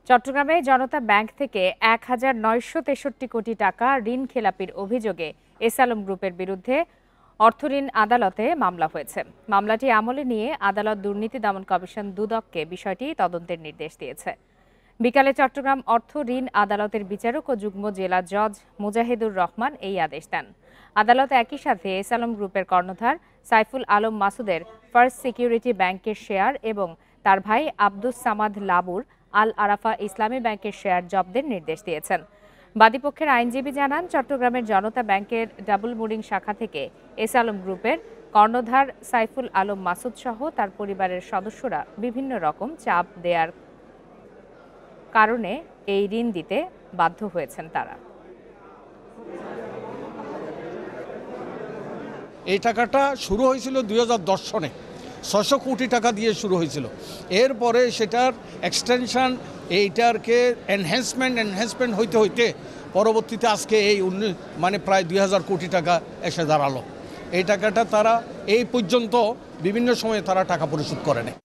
চট্টগ্রামে জনতা ব্যাংক থেকে ১,৯৬৩ কোটি টাকা ঋণ খেলাপির অভিযোগে এস আলম গ্রুপের বিরুদ্ধে অর্থঋণ আদালতে মামলা হয়েছে। মামলাটি আমলে নিয়ে আদালত দুর্নীতি দমন কমিশন দুদককে বিষয়টি তদন্তের নির্দেশ দিয়েছে। বিকালে চট্টগ্রাম অর্থ ঋণ আদালতের বিচারক ও যুগ্ম জেলা জজ মুজাহিদুর রহমান এই আদেশ দেন। আদালত একই সাথে এস আলম গ্রুপের কর্ণধার সাইফুল আলম মাসুদের ফার্স্ট সিকিউরিটি ব্যাংকের শেয়ার এবং তার ভাই আব্দুস সামাদ লাবুর আল আরাফা ইসলামী ব্যাংকের শেয়ার জব্দের নির্দেশ দিয়েছেন। বাদীপক্ষের আইনজীবী জানান, চট্টগ্রামের জনতা ব্যাংকের ডাবল মুরিং শাখা থেকে এস আলম গ্রুপের কর্ণধার সাইফুল আলম মাসুদ সহ তার পরিবারের সদস্যরা বিভিন্ন রকম চাপ দেওয়ার কারণে এই ঋণ দিতে বাধ্য হয়েছেন তারা। এই টাকাটা শুরু হয়েছিল 2010 সনে 600 কোটি টাকা দিয়ে শুরু হয়েছিল। এরপরে সেটার এক্সটেনশন এইটারকে এনহ্যান্সমেন্ট হইতে হইতে পরবর্তীতে আজকে এই প্রায় 2000 কোটি টাকা এসে দাঁড়ালো। এই টাকাটা তারা এই পর্যন্ত বিভিন্ন সময়ে তারা টাকা পরিশোধ করে নেয়।